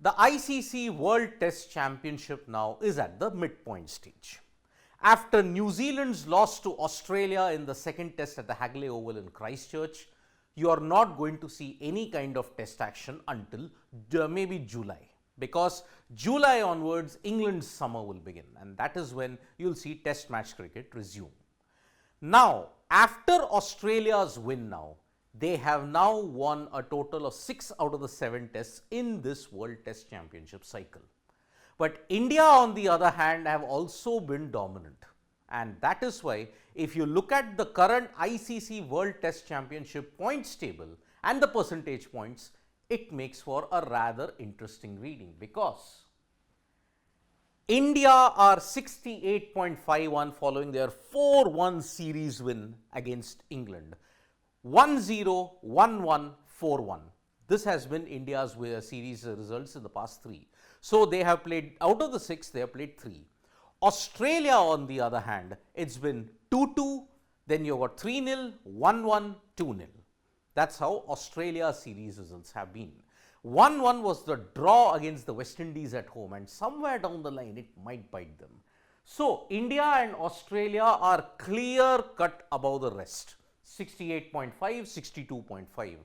The ICC World Test Championship now is at the midpoint stage. After New Zealand's loss to Australia in the second test at the Hagley Oval in Christchurch, you are not going to see any kind of test action until maybe July, because July onwards England's summer will begin, and that is when you'll see test match cricket resume. Now, after Australia's win now, they have now won a total of 6 out of the 7 tests in this World Test Championship cycle. But India, on the other hand, have also been dominant. And that is why, if you look at the current ICC World Test Championship points table and the percentage points, it makes for a rather interesting reading, because India are 68.51 following their 4-1 series win against England. 1-0, 1-1, 4-1. This has been India's series results in the past 3. So they have played, out of the 6, they have played 3. Australia, on the other hand, it's been 2-2, then you got 3-0, 1-1, 2-0. That's how Australia's series results have been. 1-1 was the draw against the West Indies at home, and somewhere down the line it might bite them. So India and Australia are clear cut above the rest. 68.5, 62.5.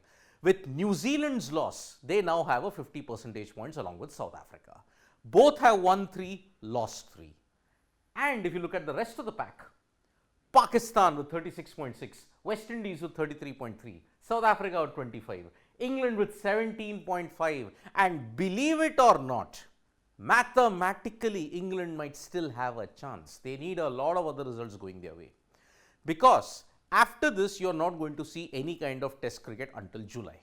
With New Zealand's loss, they now have a 50 percentage points along with South Africa. Both have won 3, lost 3. And if you look at the rest of the pack, Pakistan with 36.6, West Indies with 33.3, South Africa with 25, England with 17.5, and believe it or not, mathematically England might still have a chance. They need a lot of other results going their way, because after this, you are not going to see any kind of test cricket until July.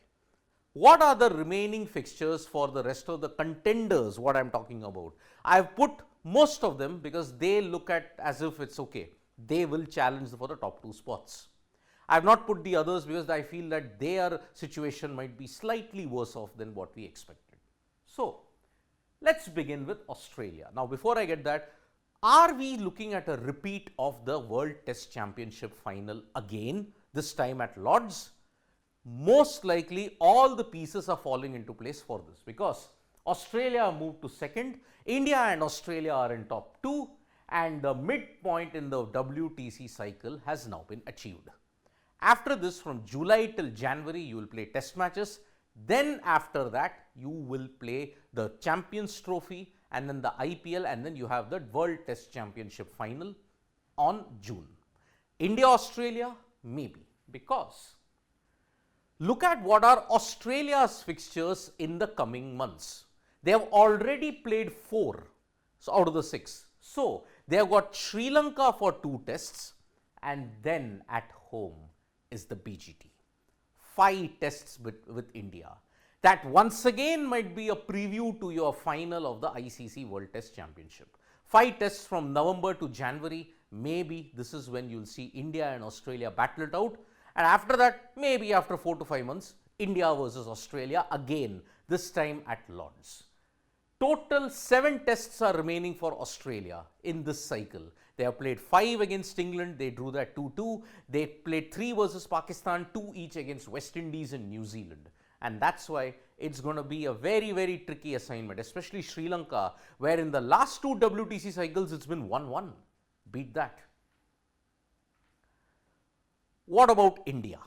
What are the remaining fixtures for the rest of the contenders, what I am talking about? I have put most of them because they look at as if it's okay. They will challenge for the top 2 spots. I have not put the others because I feel that their situation might be slightly worse off than what we expected. So, let's begin with Australia. Now, before I get that, are we looking at a repeat of the World Test Championship final again, this time at Lord's? Most likely all the pieces are falling into place for this, because Australia moved to second, India and Australia are in top 2, and the midpoint in the WTC cycle has now been achieved. After this, from July till January, you will play test matches. Then after that, you will play the Champions Trophy, and then the IPL, and then you have the World Test Championship final on June. India, Australia, maybe, because look at what are Australia's fixtures in the coming months. They have already played 4 out of the 6. So they have got Sri Lanka for 2 tests, and then at home is the BGT. 5 tests with India. That once again might be a preview to your final of the ICC World Test Championship. 5 tests from November to January. Maybe this is when you'll see India and Australia battle it out. And after that, maybe after 4 to 5 months, India versus Australia again, this time at Lord's. Total 7 tests are remaining for Australia in this cycle. They have played 5 against England, they drew that 2-2. They played 3 versus Pakistan, 2 each against West Indies and New Zealand. And that's why it's going to be a very, very tricky assignment, especially Sri Lanka, where in the last 2 WTC cycles, it's been 1-1. Beat that. What about India?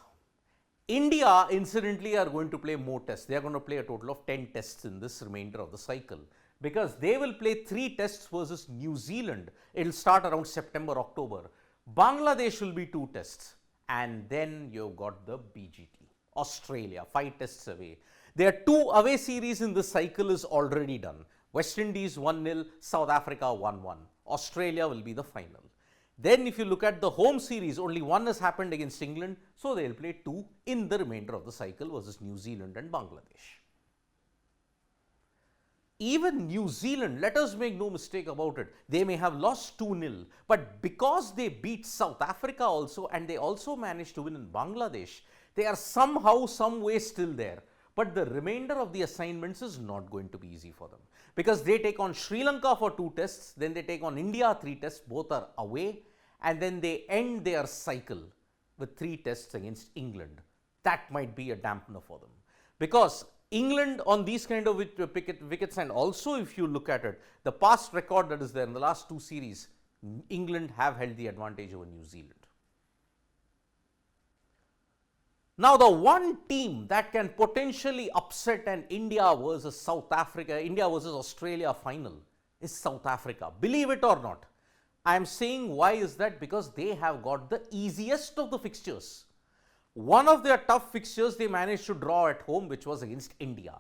India, incidentally, are going to play more tests. They are going to play a total of 10 tests in this remainder of the cycle, because they will play 3 tests versus New Zealand. It will start around September, October. Bangladesh will be 2 tests. And then you've got the BGT. Australia, 5 tests away. Their 2 away series in this cycle is already done. West Indies 1-0, South Africa 1-1. Australia will be the final. Then if you look at the home series, only 1 has happened against England, so they'll play 2 in the remainder of the cycle versus New Zealand and Bangladesh. Even New Zealand, let us make no mistake about it, they may have lost 2-0, but because they beat South Africa also, and they also managed to win in Bangladesh, they are somehow, some way still there. But the remainder of the assignments is not going to be easy for them, because they take on Sri Lanka for 2 tests, then they take on India 3 tests, both are away, and then they end their cycle with 3 tests against England. That might be a dampener for them, because England on these kind of wickets, and also if you look at it, the past record that is there in the last two series, England have held the advantage over New Zealand. Now, the one team that can potentially upset an India versus South Africa, India versus Australia final is South Africa. Believe it or not. I am saying why is that? Because they have got the easiest of the fixtures. One of their tough fixtures they managed to draw at home, which was against India.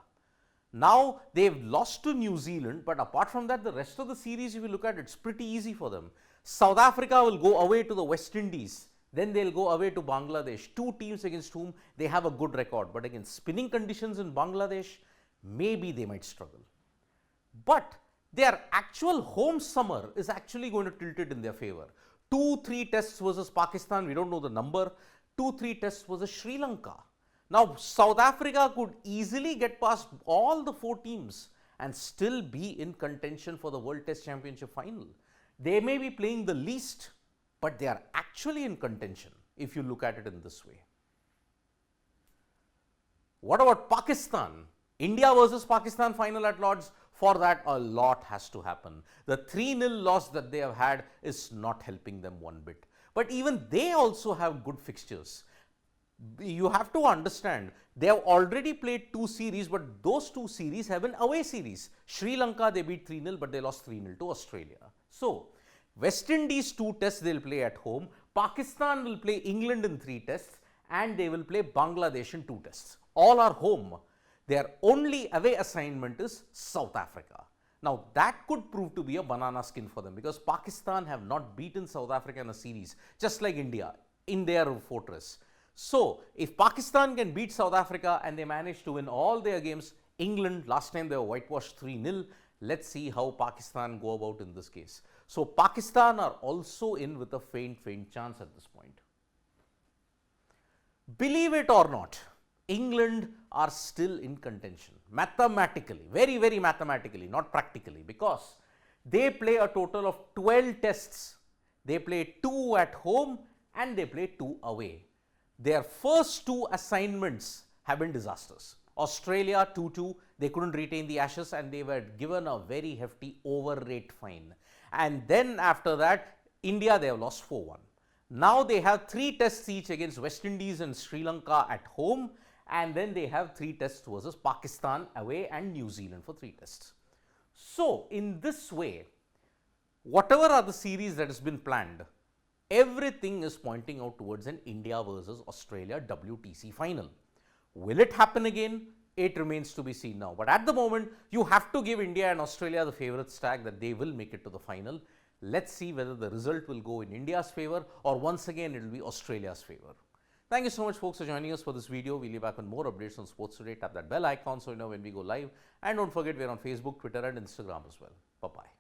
Now, they've lost to New Zealand, but apart from that, the rest of the series, if you look at it, it's pretty easy for them. South Africa will go away to the West Indies. Then they'll go away to Bangladesh. Two teams against whom they have a good record. But against spinning conditions in Bangladesh, maybe they might struggle. But their actual home summer is actually going to tilt it in their favor. 2-3 tests versus Pakistan, we don't know the number. 2-3 tests versus Sri Lanka. Now, South Africa could easily get past all the 4 teams and still be in contention for the World Test Championship final. They may be playing the least, but they are actually in contention if you look at it in this way. What about Pakistan? India versus Pakistan final at Lords. For that, a lot has to happen. The 3-0 loss that they have had is not helping them one bit. But even they also have good fixtures. You have to understand, they have already played 2 series, but those 2 series have been away series. Sri Lanka, they beat 3-0, but they lost 3-0 to Australia. So, West Indies 2 tests they will play at home. Pakistan will play England in 3 tests, and they will play Bangladesh in 2 tests. All are home. Their only away assignment is South Africa. Now, that could prove to be a banana skin for them, because Pakistan have not beaten South Africa in a series, just like India, in their fortress. So, if Pakistan can beat South Africa and they manage to win all their games, England, last time they were whitewashed 3-0, let's see how Pakistan go about in this case. So, Pakistan are also in with a faint chance at this point. Believe it or not, England are still in contention, mathematically, very mathematically, not practically, because they play a total of 12 tests. They play 2 at home and they play 2 away. Their first 2 assignments have been disasters. Australia 2-2, they couldn't retain the Ashes and they were given a very hefty overrate fine. And then after that, India, they have lost 4-1. Now they have 3 tests each against West Indies and Sri Lanka at home, and then they have 3 tests versus Pakistan away and New Zealand for 3 tests. So, in this way, whatever are the series that has been planned, everything is pointing out towards an India versus Australia WTC final. Will it happen again? It remains to be seen now. But at the moment, you have to give India and Australia the favourites tag that they will make it to the final. Let's see whether the result will go in India's favour or once again it will be Australia's favour. Thank you so much, folks, for joining us for this video. We'll be back with more updates on Sports Today. Tap that bell icon so you know when we go live. And don't forget, we're on Facebook, Twitter and Instagram as well. Bye-bye.